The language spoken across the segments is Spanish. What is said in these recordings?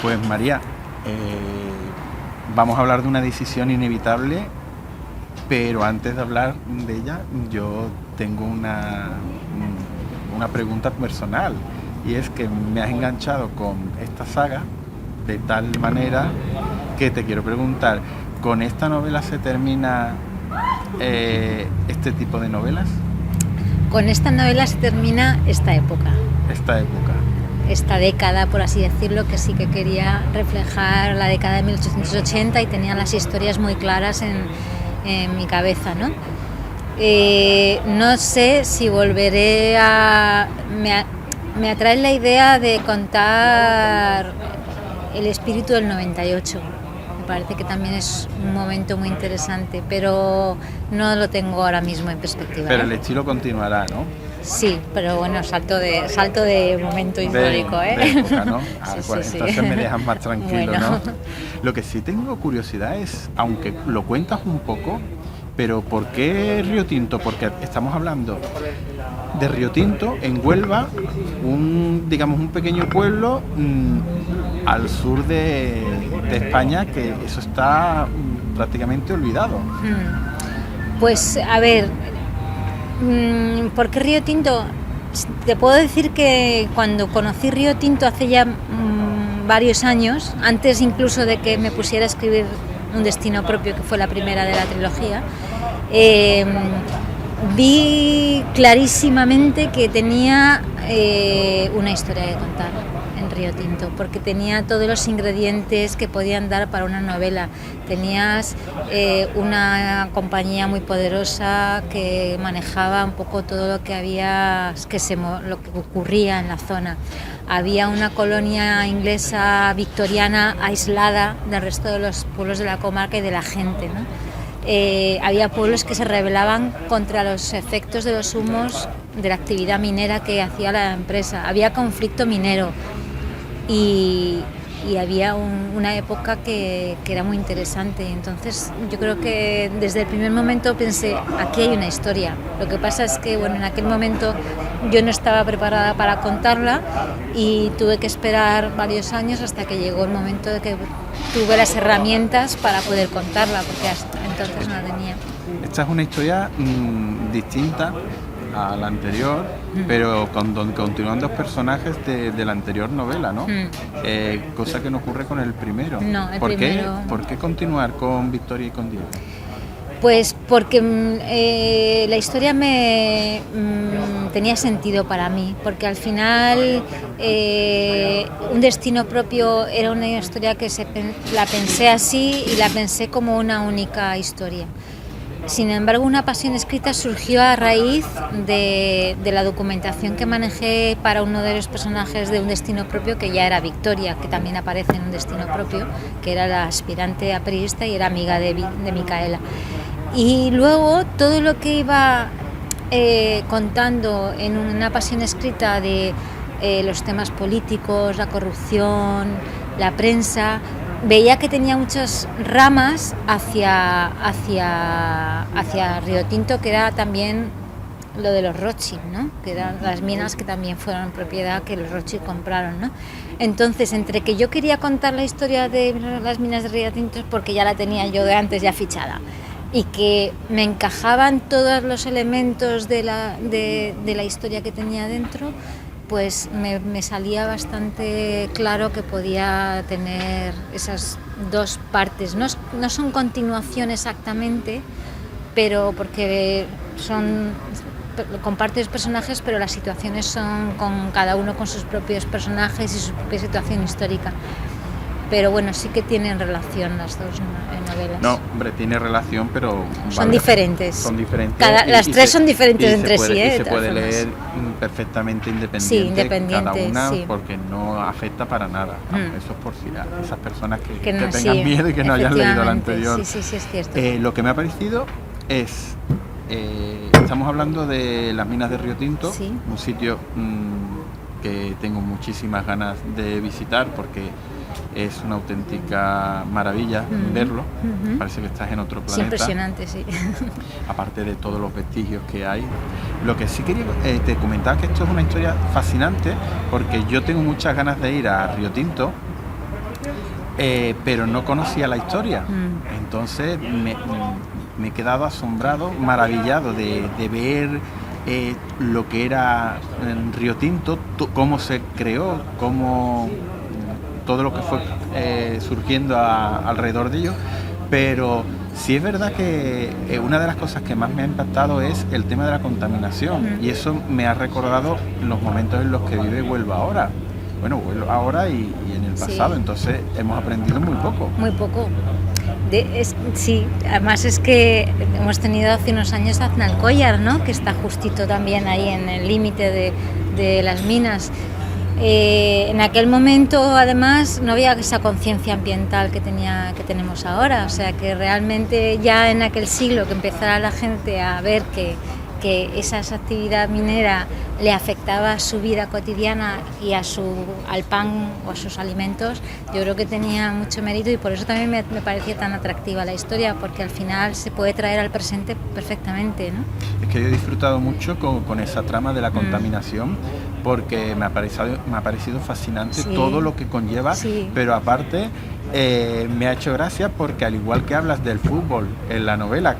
Pues María, vamos a hablar de una decisión inevitable, pero antes de hablar de ella, yo tengo una pregunta personal, y es que me has enganchado con esta saga de tal manera que te quiero preguntar, ¿con esta novela se termina este tipo de novelas? Con esta novela se termina esta época. Esta década, por así decirlo, que sí que quería reflejar la década de 1880 y tenía las historias muy claras en mi cabeza, ¿no? No sé si volveré a... Me atrae la idea de contar el espíritu del 98. Me parece que también es un momento muy interesante, pero no lo tengo ahora mismo en perspectiva. Pero el estilo continuará, ¿no? Sí, pero bueno, salto de momento histórico, de época, ¿no? Sí. Entonces me dejas más tranquilo, bueno. ¿no? Lo que sí tengo curiosidad es, aunque lo cuentas un poco, pero ¿por qué Río Tinto? Porque estamos hablando de Río Tinto en Huelva, un pequeño pueblo al sur de España, que eso está prácticamente olvidado. Pues a ver, ¿por qué Río Tinto? Te puedo decir que cuando conocí Río Tinto hace ya varios años, antes incluso de que me pusiera a escribir Un destino propio, que fue la primera de la trilogía, vi clarísimamente que tenía una historia que contar en Río Tinto, porque tenía todos los ingredientes que podían dar para una novela. Tenías una compañía muy poderosa que manejaba un poco todo lo que había, lo que ocurría en la zona. Había una colonia inglesa victoriana aislada del resto de los pueblos de la comarca y de la gente, ¿no? Había pueblos que se rebelaban contra los efectos de los humos de la actividad minera que hacía la empresa. Había conflicto minero y había una época que era muy interesante. Entonces yo creo que desde el primer momento pensé, aquí hay una historia. Lo que pasa es que en aquel momento yo no estaba preparada para contarla y tuve que esperar varios años hasta que llegó el momento de que tuve las herramientas para poder contarla, porque hasta entonces no la tenía. Esta es una historia distinta a la anterior, pero continúan dos personajes de la anterior novela, ¿no? Cosa que no ocurre con el primero. No, primero... ¿Por qué continuar con Victoria y con Diego? Pues porque la historia tenía sentido para mí, porque al final Un destino propio era una historia que la pensé así y la pensé como una única historia. Sin embargo, Una pasión escrita surgió a raíz de la documentación que manejé para uno de los personajes de Un destino propio, que ya era Victoria, que también aparece en Un destino propio, que era la aspirante a periodista y era amiga de Micaela. Y luego todo lo que iba contando en Una pasión escrita de los temas políticos, la corrupción, la prensa, veía que tenía muchas ramas hacia Río Tinto, que era también lo de los Rothschild, ¿no? Que eran las minas que también fueron propiedad que los Rothschild compraron, ¿no? Entonces, entre que yo quería contar la historia de las minas de Río Tinto, porque ya la tenía yo de antes ya fichada, y que me encajaban todos los elementos de la historia que tenía dentro, pues me salía bastante claro que podía tener esas dos partes. No son continuación exactamente, pero porque comparten los personajes, pero las situaciones son con cada uno con sus propios personajes y su propia situación histórica. Pero bueno, sí que tienen relación las dos novelas. No, hombre, tiene relación, pero... Son diferentes. Son diferentes. Las tres son diferentes entre sí, y se puede leer perfectamente independiente cada una, sí. Porque no afecta para nada. Eso es por si esas personas que tengan miedo y que no hayan leído la anterior. Sí, es cierto. Lo que me ha parecido es... estamos hablando de las minas de Río Tinto, sí. Un sitio que tengo muchísimas ganas de visitar porque... es una auténtica maravilla verlo. Parece que estás en otro planeta. Es impresionante, sí. Aparte de todos los vestigios que hay. Lo que sí quería, te comentaba que esto es una historia fascinante porque yo tengo muchas ganas de ir a Río Tinto pero no conocía la historia. Entonces me he quedado asombrado, maravillado de ver lo que era Río Tinto, cómo se creó, cómo todo lo que fue surgiendo alrededor de ello. Pero sí es verdad que una de las cosas que más me ha impactado es el tema de la contaminación, y eso me ha recordado los momentos en los que vive Huelva ahora. Bueno, Huelva ahora y en el pasado, sí. Entonces hemos aprendido muy poco. Muy poco. Sí, además es que hemos tenido hace unos años Aznalcóllar, ¿no? Que está justito también ahí en el límite de las minas. En aquel momento, además, no había esa conciencia ambiental que tenemos ahora, o sea que realmente ya en aquel siglo que empezara la gente a ver que esa actividad minera le afectaba a su vida cotidiana y al pan o a sus alimentos, yo creo que tenía mucho mérito, y por eso también me parecía tan atractiva la historia, porque al final se puede traer al presente perfectamente, ¿no? Es que yo he disfrutado mucho con esa trama de la contaminación, porque me ha parecido fascinante, sí, todo lo que conlleva, sí. Pero aparte me ha hecho gracia porque, al igual que hablas del fútbol en la novela,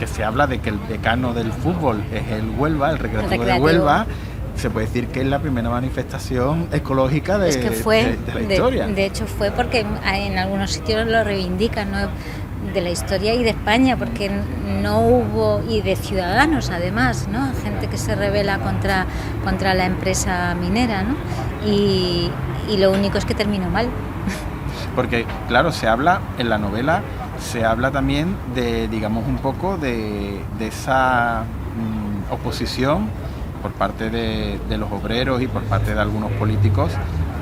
que se habla de que el decano del fútbol es el Huelva, el recreativo de Huelva, se puede decir que es la primera manifestación ecológica de la historia. De hecho fue, porque en algunos sitios lo reivindican, ¿no?, de la historia y de España, porque no hubo, y de ciudadanos además, ¿no?, gente que se rebela contra la empresa minera, ¿no?, y lo único es que terminó mal. Porque claro, se habla en la novela, se habla también de, digamos, un poco de esa oposición por parte de los obreros y por parte de algunos políticos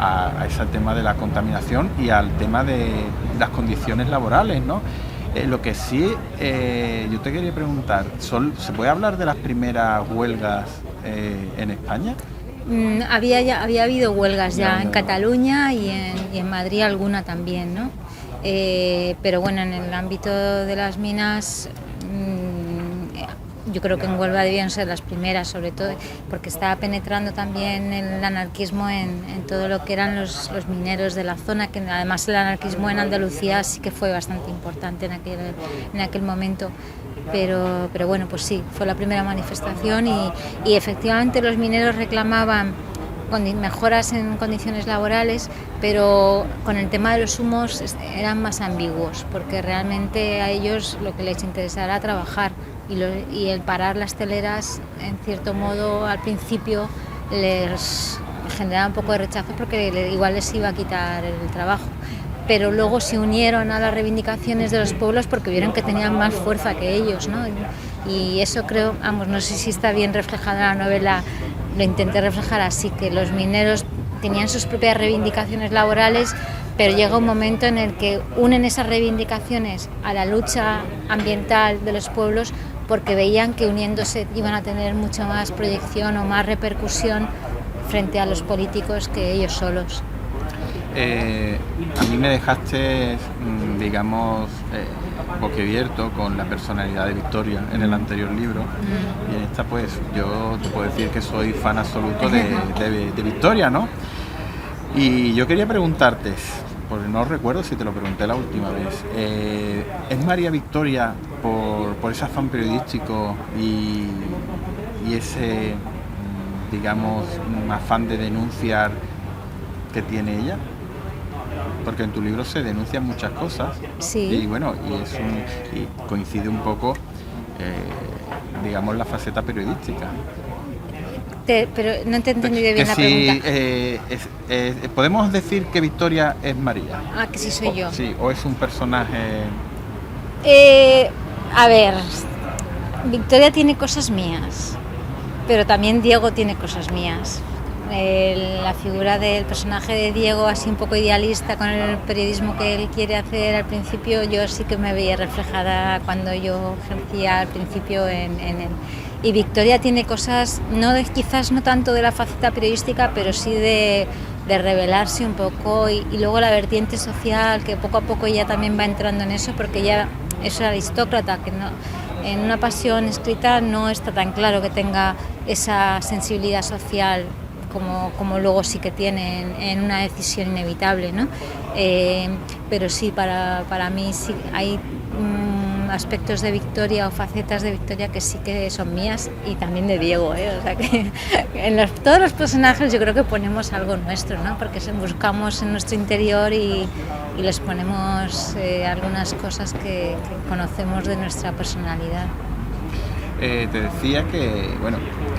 a ese tema de la contaminación y al tema de las condiciones laborales, ¿no? Lo que sí, yo te quería preguntar, ¿se puede hablar de las primeras huelgas en España? Había habido huelgas ya en Cataluña y en Madrid alguna también, ¿no? Pero bueno, en el ámbito de las minas, yo creo que en Huelva debían ser las primeras, sobre todo porque estaba penetrando también el anarquismo en todo lo que eran los mineros de la zona, que además el anarquismo en Andalucía sí que fue bastante importante en aquel momento. Pero bueno, pues sí, fue la primera manifestación y efectivamente los mineros reclamaban mejoras en condiciones laborales, pero con el tema de los humos eran más ambiguos, porque realmente a ellos lo que les interesaba era trabajar, y el parar las teleras, en cierto modo, al principio les generaba un poco de rechazo, porque igual les iba a quitar el trabajo. Pero luego se unieron a las reivindicaciones de los pueblos porque vieron que tenían más fuerza que ellos, ¿no? Y eso creo, no sé si está bien reflejado en la novela, lo intenté reflejar así, que los mineros tenían sus propias reivindicaciones laborales, pero llega un momento en el que unen esas reivindicaciones a la lucha ambiental de los pueblos, porque veían que uniéndose iban a tener mucha más proyección o más repercusión frente a los políticos que ellos solos. A mí me dejaste, digamos, boquiabierto con la personalidad de Victoria en el anterior libro, y en esta pues yo te puedo decir que soy fan absoluto de Victoria, ¿no? Y yo quería preguntarte, porque no recuerdo si te lo pregunté la última vez, ¿es María Victoria por ese afán periodístico y ese, digamos, afán de denunciar que tiene ella? Porque en tu libro se denuncian muchas cosas, sí. Y bueno, y coincide un poco, digamos, la faceta periodística. Pero no te he entendido bien la pregunta. ¿Podemos decir que Victoria es María? Que sí soy yo. Sí, o es un personaje... A ver, Victoria tiene cosas mías, pero también Diego tiene cosas mías. La figura del personaje de Diego, así un poco idealista con el periodismo que él quiere hacer al principio, yo sí que me veía reflejada cuando yo ejercía al principio en él. Y Victoria tiene cosas, quizás no tanto de la faceta periodística, pero sí de revelarse un poco, y luego la vertiente social, que poco a poco ella también va entrando en eso, porque ella es aristócrata, que no, en una pasión escrita no está tan claro que tenga esa sensibilidad social como luego sí que tienen en una decisión inevitable, ¿no? Pero sí, para mí sí hay aspectos de Victoria o facetas de Victoria que sí que son mías y también de Diego, o sea que en todos los personajes yo creo que ponemos algo nuestro, ¿no? Porque buscamos en nuestro interior y les ponemos algunas cosas que conocemos de nuestra personalidad. Te decía que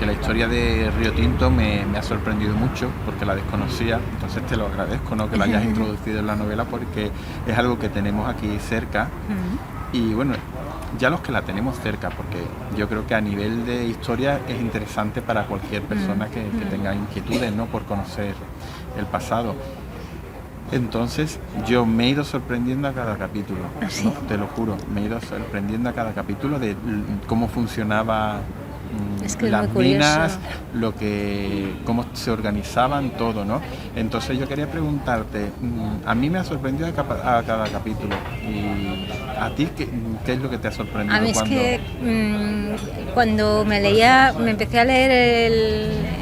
la historia de Río Tinto me ha sorprendido mucho porque la desconocía, entonces te lo agradezco, ¿no? Que la hayas introducido en la novela porque es algo que tenemos aquí cerca. Y bueno, ya los que la tenemos cerca, porque yo creo que a nivel de historia es interesante para cualquier persona que tenga inquietudes, ¿no? Por conocer el pasado. Entonces yo me he ido sorprendiendo a cada capítulo, ¿Sí? ¿no? Te lo juro, me he ido sorprendiendo a cada capítulo de cómo funcionaba las minas, cómo se organizaban, todo, ¿no? Entonces yo quería preguntarte, a mí me ha sorprendido a cada capítulo, y a ti, ¿qué es lo que te ha sorprendido? A mí es que cuando me empecé a leer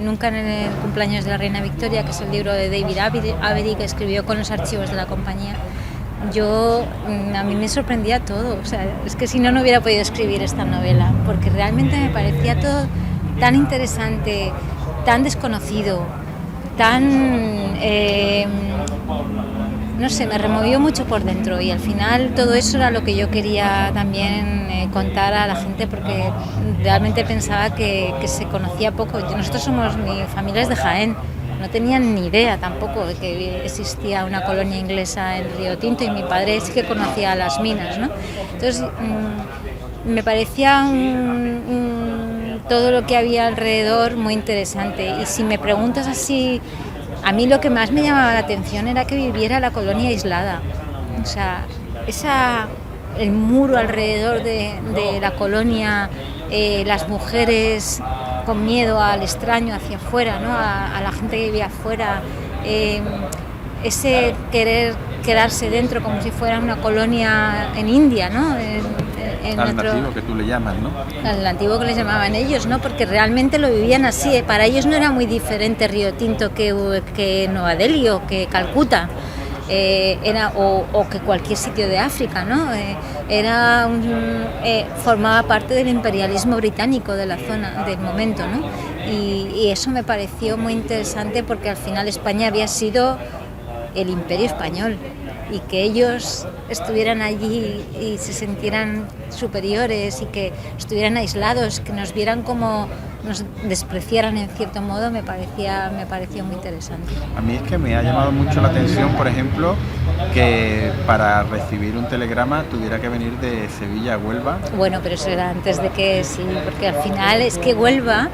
Nunca en el cumpleaños de la Reina Victoria, que es el libro de David Avery, que escribió con los archivos de la compañía, a mí me sorprendía todo, o sea, es que si no hubiera podido escribir esta novela, porque realmente me parecía todo tan interesante, tan desconocido, tan... no sé, me removió mucho por dentro y al final todo eso era lo que yo quería también contar a la gente, porque realmente pensaba que se conocía poco. Mi familia es de Jaén, no tenían ni idea tampoco de que existía una colonia inglesa en Río Tinto, y mi padre sí que conocía las minas, ¿no? Entonces me parecía todo lo que había alrededor muy interesante, y si me preguntas así, a mí lo que más me llamaba la atención era que viviera la colonia aislada, o sea, el muro alrededor de la colonia, las mujeres con miedo al extraño hacia afuera, ¿no? A la gente que vivía afuera, ese querer quedarse dentro como si fuera una colonia en India, ¿no? Al nativo que tú le llamas, ¿no? Al nativo que les llamaban ellos, ¿no? Porque realmente lo vivían así. Para ellos no era muy diferente Río Tinto que Nueva Delhi o que Calcuta. O que cualquier sitio de África, ¿no? Formaba parte del imperialismo británico de la zona, del momento, ¿no? Y eso me pareció muy interesante, porque al final España había sido el imperio español, y que ellos estuvieran allí y se sintieran superiores y que estuvieran aislados, que nos vieran como nos despreciaran en cierto modo, me pareció muy interesante. A mí es que me ha llamado mucho la atención, por ejemplo, que para recibir un telegrama tuviera que venir de Sevilla a Huelva. Bueno, pero eso era antes de que sí, porque al final es que Huelva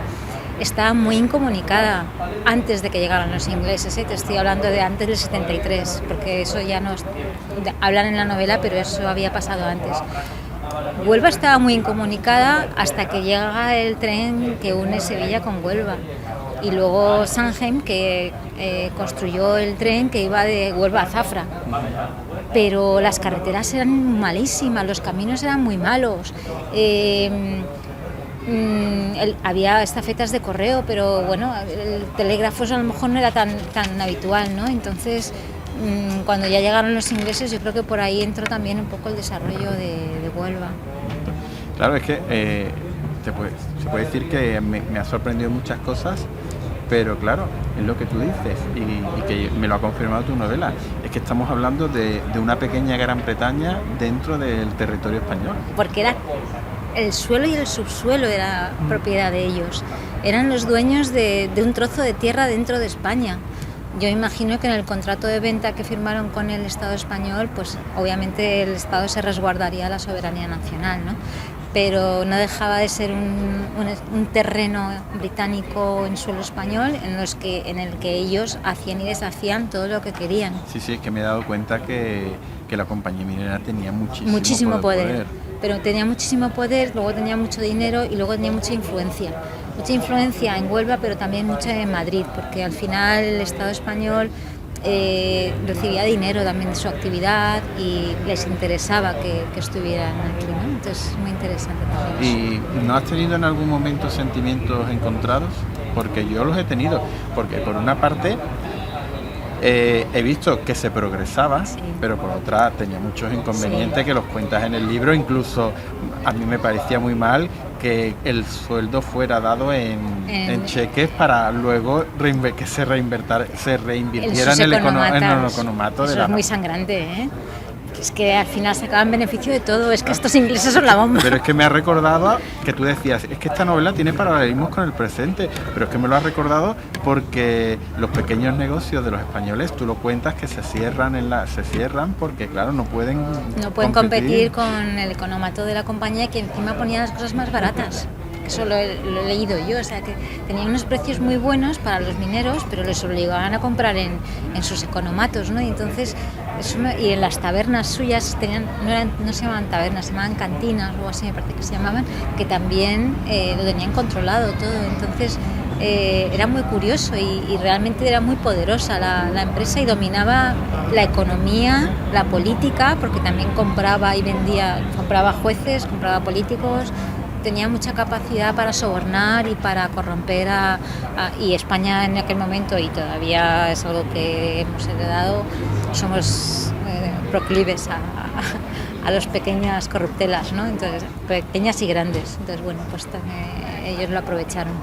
estaba muy incomunicada antes de que llegaran los ingleses, ¿eh? Te estoy hablando de antes del 73, porque eso ya no hablan en la novela, pero eso había pasado antes. Huelva estaba muy incomunicada hasta que llega el tren que une Sevilla con Huelva, y luego Sanheim, que construyó el tren que iba de Huelva a Zafra. Pero las carreteras eran malísimas, los caminos eran muy malos. Había estafetas de correo, pero bueno, el telégrafo a lo mejor no era tan habitual, ¿no? Entonces, cuando ya llegaron los ingleses, yo creo que por ahí entró también un poco el desarrollo de Huelva. Claro, es que se puede decir que me ha sorprendido muchas cosas, pero claro, es lo que tú dices, y que me lo ha confirmado tu novela, es que estamos hablando de una pequeña Gran Bretaña dentro del territorio español. Porque era el suelo y el subsuelo era propiedad de ellos, eran los dueños de un trozo de tierra dentro de España. Yo imagino que en el contrato de venta que firmaron con el Estado español, pues obviamente el Estado se resguardaría la soberanía nacional, ¿no? Pero no dejaba de ser un terreno británico en suelo español en el que ellos hacían y deshacían todo lo que querían. Sí, es que me he dado cuenta que la compañía minera tenía muchísimo poder. Pero tenía muchísimo poder, luego tenía mucho dinero y luego tenía mucha influencia. Mucha influencia en Huelva, pero también mucha en Madrid, porque al final el Estado español recibía dinero también de su actividad y les interesaba que estuvieran aquí, ¿no? Entonces es muy interesante también. ¿Y no has tenido en algún momento sentimientos encontrados porque yo los he tenido, porque por una parte he visto que se progresaba, sí, pero por otra tenía muchos inconvenientes, sí, que los cuentas en el libro. Incluso a mí me parecía muy mal que el sueldo fuera dado en cheques para luego que se reinvirtiera en el economato. Eso es muy sangrante, ¿eh? Es que al final sacaban beneficio de todo, es que estos ingleses son la bomba. Pero es que me ha recordado que tú decías, es que esta novela tiene paralelismos con el presente, pero es que me lo has recordado porque los pequeños negocios de los españoles, tú lo cuentas que se cierran porque claro, no pueden competir con el economato de la compañía, que encima ponía las cosas más baratas. Eso lo he leído yo, o sea que tenían unos precios muy buenos para los mineros, pero les obligaban a comprar en sus economatos, ¿no? Y entonces y en las tabernas suyas no se llamaban tabernas, se llamaban cantinas o así me parece que se llamaban, que también lo tenían controlado todo. Entonces era muy curioso y realmente era muy poderosa la empresa y dominaba la economía, la política, porque también compraba y vendía, compraba jueces, compraba políticos. Tenía mucha capacidad para sobornar y para corromper y España en aquel momento, y todavía es algo que hemos heredado, somos proclives a las pequeñas corruptelas, ¿no? Entonces, pequeñas y grandes. Entonces, bueno, pues ellos lo aprovecharon.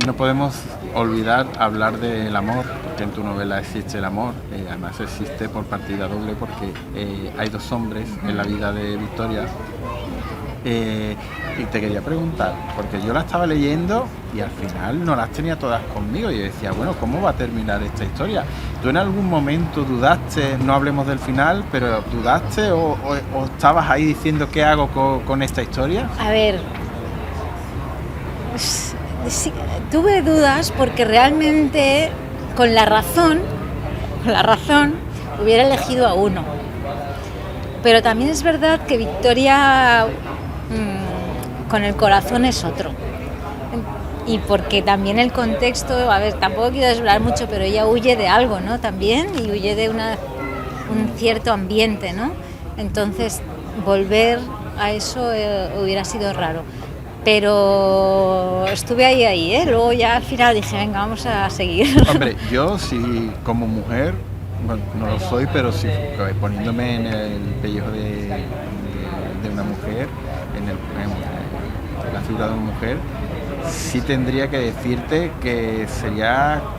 No podemos olvidar hablar del amor, porque en tu novela existe el amor, además existe por partida doble, porque hay dos hombres en la vida de Victoria. Y te quería preguntar, porque yo la estaba leyendo y al final no las tenía todas conmigo y yo decía, bueno, ¿cómo va a terminar esta historia? ¿Tú en algún momento dudaste, no hablemos del final, pero dudaste o estabas ahí diciendo qué hago con esta historia? A ver, sí, tuve dudas porque realmente con la razón hubiera elegido a uno, pero también es verdad que Victoria con el corazón es otro, y porque también el contexto, a ver, tampoco quiero desvelar mucho, pero ella huye de algo, ¿no? También, y huye de un cierto ambiente, ¿no? Entonces volver a eso hubiera sido raro, pero estuve ahí, ¿eh? Luego ya al final dije, venga, vamos a seguir. Hombre, yo sí, como mujer, bueno, no lo soy, pero sí, poniéndome en el pellejo de una mujer, en la figura de una mujer, sí tendría que decirte que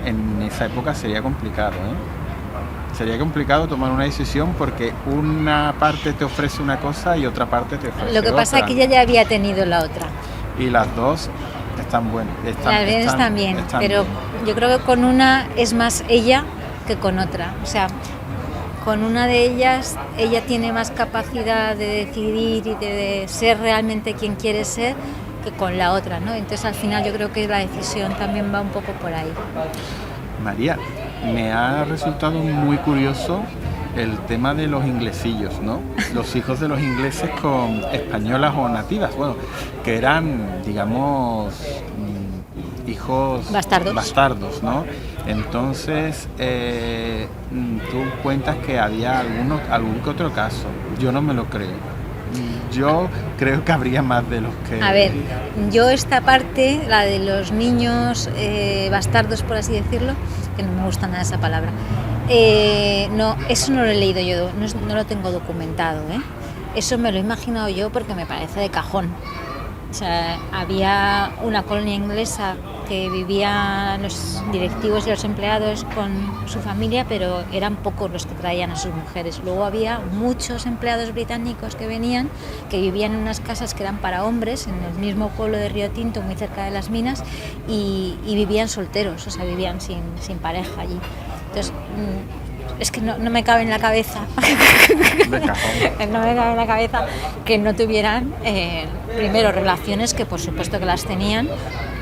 en esa época sería complicado, ¿eh? Sería complicado tomar una decisión porque una parte te ofrece una cosa y otra parte te ofrece otra. Lo que pasa es que ella ya había tenido la otra. Y las dos están buenas. Están bien, pero yo creo que con una es más ella que con otra. O sea, con una de ellas, ella tiene más capacidad de decidir y de ser realmente quien quiere ser que con la otra, ¿no? Entonces al final yo creo que la decisión también va un poco por ahí. María, me ha resultado muy curioso el tema de los inglesillos, ¿no? Los hijos de los ingleses con españolas o nativas, bueno, que eran, digamos, hijos bastardos, ¿no? Entonces, tú cuentas que había algún que otro caso. Yo no me lo creo. Yo creo que habría más de los que... A ver, yo esta parte, la de los niños bastardos, por así decirlo, que no me gusta nada esa palabra, no, eso no lo he leído yo, no lo tengo documentado, ¿eh? Eso me lo he imaginado yo porque me parece de cajón. O sea, había una colonia inglesa que vivían los directivos y los empleados con su familia, pero eran pocos los que traían a sus mujeres. Luego había muchos empleados británicos que venían, que vivían en unas casas que eran para hombres, en el mismo pueblo de Río Tinto, muy cerca de las minas, y vivían solteros, o sea, vivían sin pareja allí. Entonces, es que no me cabe en la cabeza que no tuvieran primero relaciones, que por supuesto que las tenían,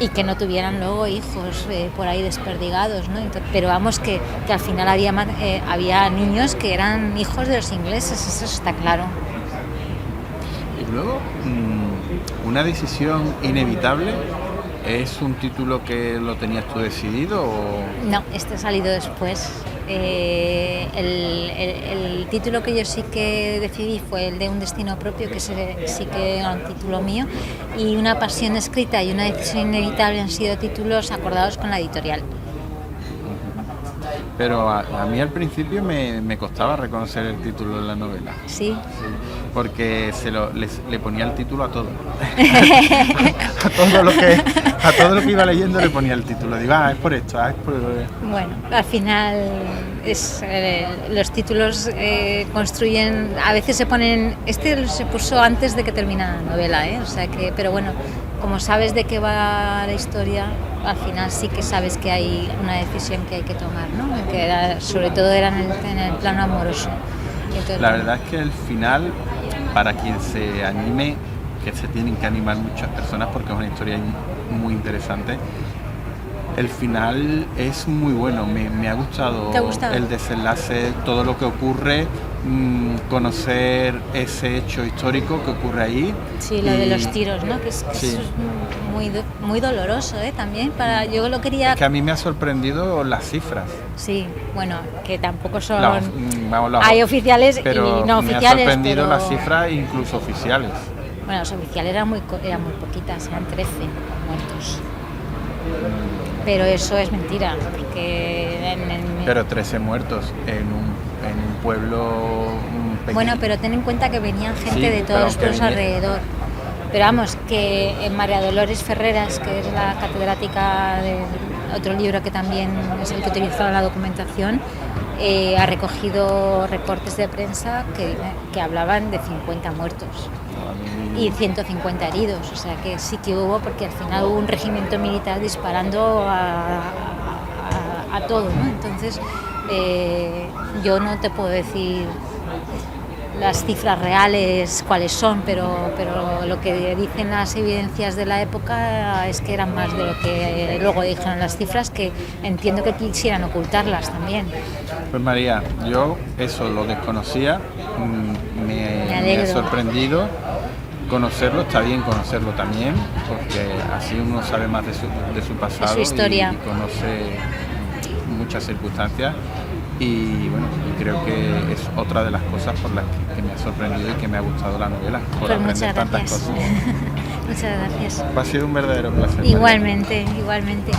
y que no tuvieran luego hijos por ahí desperdigados, ¿no? Entonces, pero vamos, que al final había niños que eran hijos de los ingleses, eso está claro. Y luego, una decisión inevitable. ¿Es un título que lo tenías tú decidido o...? No, este ha salido después. El título que yo sí que decidí fue el de Un destino propio, que sí que era un título mío, y Una pasión escrita y Una decisión inevitable han sido títulos acordados con la editorial. Pero a mí al principio me costaba reconocer el título de la novela. Sí. Sí, porque le ponía el título a todo. a todo lo que iba leyendo le ponía el título. Digo, es por esto, es por... Bueno, al final los títulos construyen, a veces se ponen, se puso antes de que terminara la novela, o sea que, pero bueno, como sabes de qué va la historia, al final sí que sabes que hay una decisión que hay que tomar, ¿no? Que sobre todo era en el plano amoroso. Entonces, la verdad es que el final, para quien se anime, que se tienen que animar muchas personas porque es una historia muy interesante, el final es muy bueno, me ha gustado. ¿Te ha gustado? El desenlace, todo lo que ocurre, conocer ese hecho histórico que ocurre ahí. Sí, lo de los tiros, ¿no? Que sí. Eso es muy doloroso, también. Yo lo quería... Es que a mí me ha sorprendido las cifras. Sí, bueno, que tampoco son... Hay oficiales y no oficiales. Me ha sorprendido las cifras, incluso oficiales. Bueno, las oficiales eran muy poquitas, eran 13 muertos. Pero eso es mentira, porque... Pero 13 muertos en un pueblo pequeño. Bueno, pero ten en cuenta que venían gente de todos los pueblos alrededor. Pero vamos, que María Dolores Ferreras, que es la catedrática de otro libro que también es el que utilizaba la documentación, ha recogido reportes de prensa que hablaban de 50 muertos y 150 heridos, o sea que sí que hubo, porque al final hubo un regimiento militar disparando a todo, ¿no? Entonces yo no te puedo decir las cifras reales cuáles son, pero lo que dicen las evidencias de la época es que eran más de lo que luego dijeron las cifras, que entiendo que quisieran ocultarlas también. Pues María, yo eso lo desconocía, me ha sorprendido conocerlo, está bien conocerlo también, porque así uno sabe más de su pasado, de su historia. Y conoce muchas circunstancias. Y bueno, creo que es otra de las cosas por las que me ha sorprendido y que me ha gustado la novela, por aprender tantas cosas. Muchas gracias. Ha sido un verdadero placer. Igualmente, María. Igualmente.